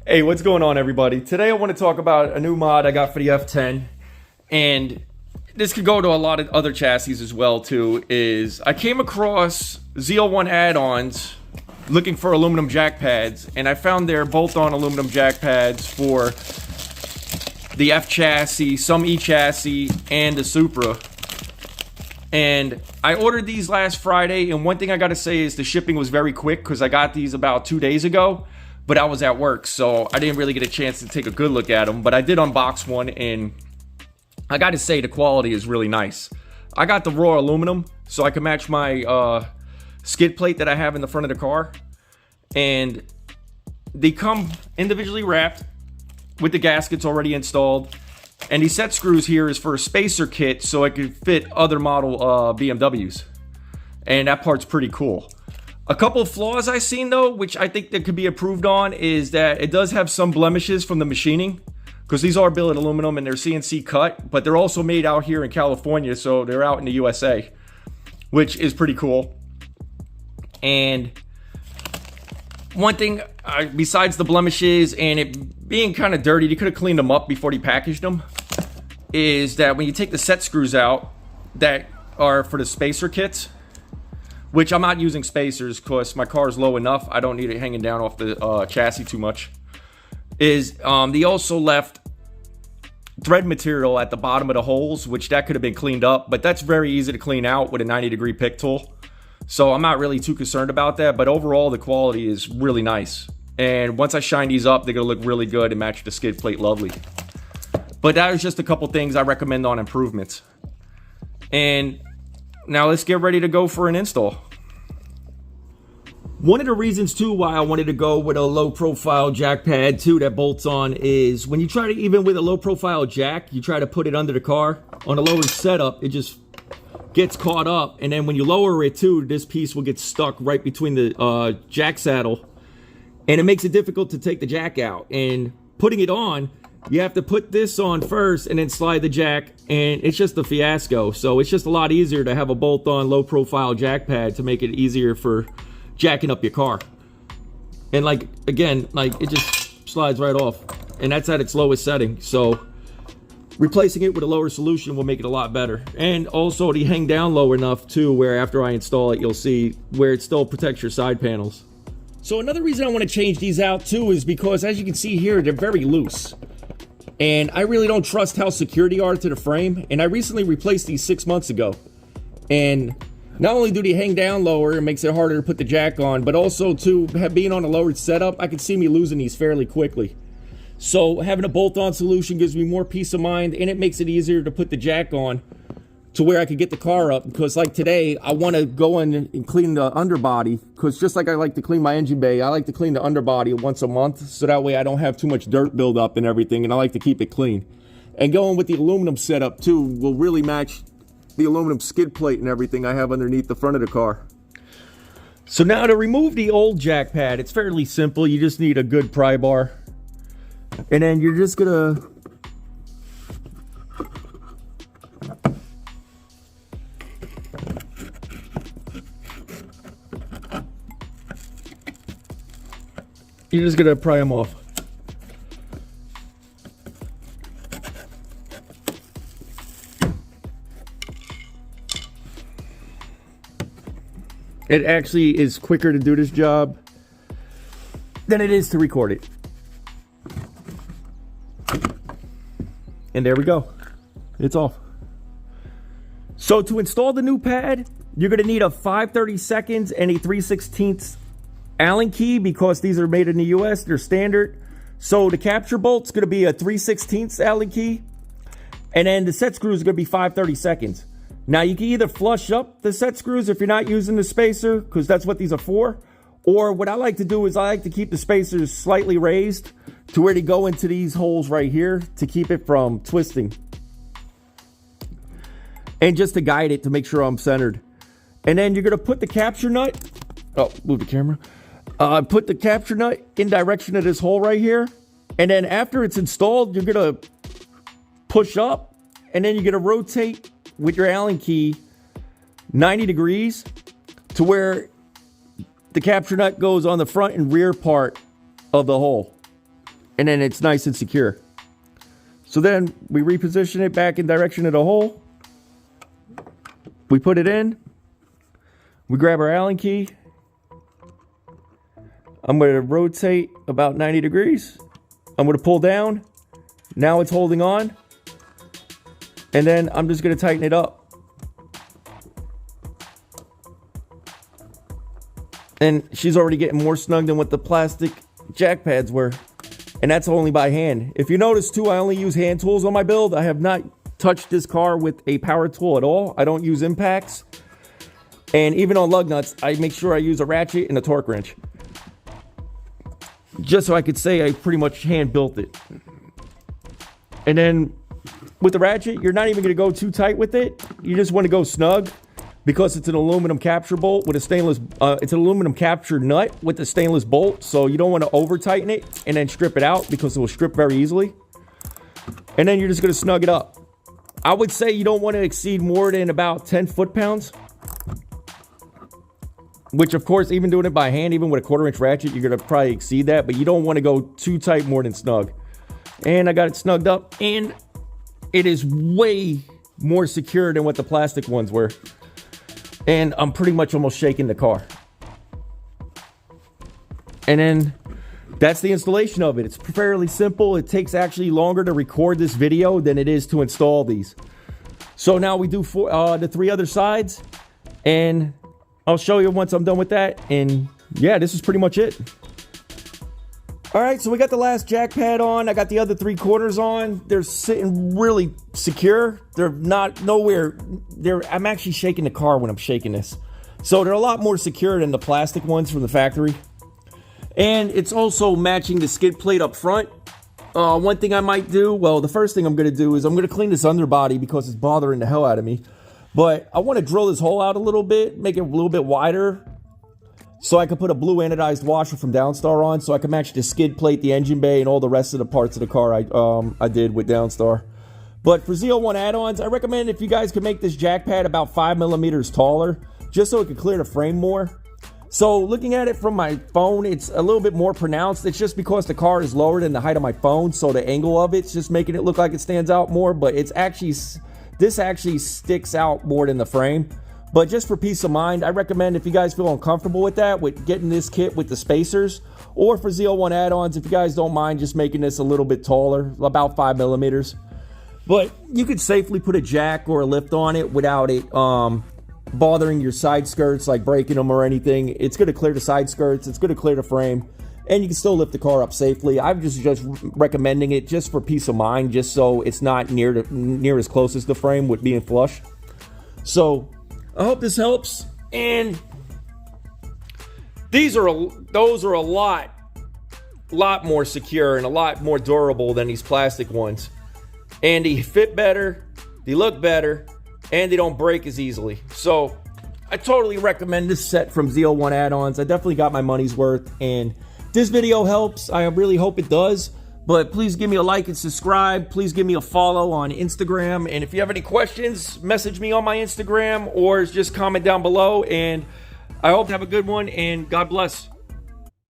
Hey, what's going on, everybody? Today I want to talk about a new mod I got for the F10, and this could go to a lot of other chassis as well too. Is I came across ZL1 Addons looking for aluminum jack pads, and I found their bolt-on aluminum jack pads for the F chassis, some E chassis, and the Supra. And I ordered these last Friday, and one thing I gotta say is the shipping was very quick because I got these about 2 days ago. But I was at work, so I didn't really get a chance to take a good look at them. But I did unbox one, and I got to say the quality is really nice. I got the raw aluminum, so I can match my skid plate that I have in the front of the car. And they come individually wrapped with the gaskets already installed. And these set screws here is for a spacer kit, so it could fit other model BMWs. And that part's pretty cool. A couple of flaws I've seen though, which I think that could be improved on, is that it does have some blemishes from the machining, because these are billet aluminum and they're CNC cut, but they're also made out here in California, so they're out in the USA, which is pretty cool. And one thing, besides the blemishes and it being kind of dirty, they could have cleaned them up before they packaged them, is that when you take the set screws out that are for the spacer kits, which I'm not using spacers because my car is low enough. I don't need it hanging down off the chassis too much. They also left thread material at the bottom of the holes, which that could have been cleaned up, but that's very easy to clean out with a 90-degree pick tool. So I'm not really too concerned about that, but overall the quality is really nice. And once I shine these up, they're gonna look really good and match the skid plate lovely. But that is just a couple things I recommend on improvements. And now let's get ready to go for an install. One of the reasons too why I wanted to go with a low profile jack pad too that bolts on is when you try to, even with a low profile jack, you try to put it under the car on a lower setup, it just gets caught up, and then when you lower it too, this piece will get stuck right between the jack saddle, and it makes it difficult to take the jack out. And putting it on, you have to put this on first and then slide the jack, and it's just a fiasco. So it's just a lot easier to have a bolt-on low-profile jack pad to make it easier for jacking up your car. And like, again, like it just slides right off, and that's at its lowest setting. So replacing it with a lower solution will make it a lot better. And also they hang down low enough too, where after I install it, you'll see where it still protects your side panels. So another reason I want to change these out too is because, as you can see here, they're very loose. And I really don't trust how secure they are to the frame. And I recently replaced these 6 months ago. And not only do they hang down lower, it makes it harder to put the jack on, but also too, being on a lowered setup, I can see me losing these fairly quickly. So having a bolt-on solution gives me more peace of mind, and it makes it easier to put the jack on to where I could get the car up. Because like today, I want to go in and clean the underbody, because just like I like to clean my engine bay, I like to clean the underbody once a month, so that way I don't have too much dirt buildup and everything, and I like to keep it clean. And going with the aluminum setup too will really match the aluminum skid plate and everything I have underneath the front of the car. So now to remove the old jack pad, it's fairly simple. You just need a good pry bar, and then you're just gonna pry them off. It actually is quicker to do this job than it is to record it. And there we go. It's off. So to install the new pad, you're going to need a 5/32 and a 3/16 Allen key, because these are made in the US, they're standard. So the capture bolt's going to be a 3/16 Allen key, and then the set screws are going to be 5/32. Now you can either flush up the set screws if you're not using the spacer, because that's what these are for, or what I like to do is I like to keep the spacers slightly raised to where they go into these holes right here to keep it from twisting, and just to guide it to make sure I'm centered. And then you're going to put the capture nut, oh, move the camera. Put the capture nut in direction of this hole right here, and then after it's installed, you're gonna push up, and then you're gonna rotate with your Allen key 90 degrees to where the capture nut goes on the front and rear part of the hole. and then it's nice and secure. So then we reposition it back in direction of the hole. We put it in. We grab our Allen key. I'm going to rotate about 90 degrees. I'm going to pull down. Now it's holding on. And then I'm just going to tighten it up. And she's already getting more snug than what the plastic jack pads were. And that's only by hand. If you notice too, I only use hand tools on my build. I have not touched this car with a power tool at all. I don't use impacts. And even on lug nuts, I make sure I use a ratchet and a torque wrench. Just so I could say I pretty much hand built it. And then with the ratchet, you're not even going to go too tight with it. You just want to go snug because it's an aluminum capture bolt with a stainless, it's an aluminum capture nut with a stainless bolt. So you don't want to over tighten it and then strip it out because it will strip very easily. And then you're just going to snug it up. I would say you don't want to exceed more than about 10 foot-pounds. Which, of course, even doing it by hand, even with a 1/4 inch ratchet, you're going to probably exceed that. But you don't want to go too tight more than snug. And I got it snugged up. And it is way more secure than what the plastic ones were. And I'm pretty much almost shaking the car. And then that's the installation of it. It's fairly simple. It takes actually longer to record this video than it is to install these. So now we do the 3 other sides. And I'll show you once I'm done with that. And yeah, this is pretty much it. All right, so we got the last jack pad on. I got the other 3 corners on. They're sitting really secure. They're not nowhere. I'm actually shaking the car when I'm shaking this. So they're a lot more secure than the plastic ones from the factory. And it's also matching the skid plate up front. One thing I might do, well, the first thing I'm going to do is I'm going to clean this underbody because it's bothering the hell out of me. But I want to drill this hole out a little bit, make it a little bit wider, so I can put a blue anodized washer from Downstar on, so I can match the skid plate, the engine bay, and all the rest of the parts of the car I did with Downstar. But for ZL1 add-ons, I recommend if you guys can make this jack pad about 5 millimeters taller, just so it can clear the frame more. So looking at it from my phone, it's a little bit more pronounced. It's just because the car is lower than the height of my phone, so the angle of it's just making it look like it stands out more, but it's actually... This actually sticks out more than the frame. But just for peace of mind, I recommend if you guys feel uncomfortable with that, with getting this kit with the spacers, or for ZL1 add-ons, if you guys don't mind just making this a little bit taller, about 5 millimeters. But you could safely put a jack or a lift on it without it bothering your side skirts, like breaking them or anything. It's going to clear the side skirts. It's going to clear the frame. And you can still lift the car up safely. I'm just recommending it just for peace of mind, just so it's not near as close as the frame with being flush. So I hope this helps. And those are a lot more secure and a lot more durable than these plastic ones. And they fit better, they look better, and they don't break as easily. So I totally recommend this set from ZL1 add-ons. I definitely got my money's worth, and this video helps. I really hope it does. But please give me a like and subscribe. Please give me a follow on Instagram. And if you have any questions, message me on my Instagram or just comment down below. And I hope you have a good one, and God bless.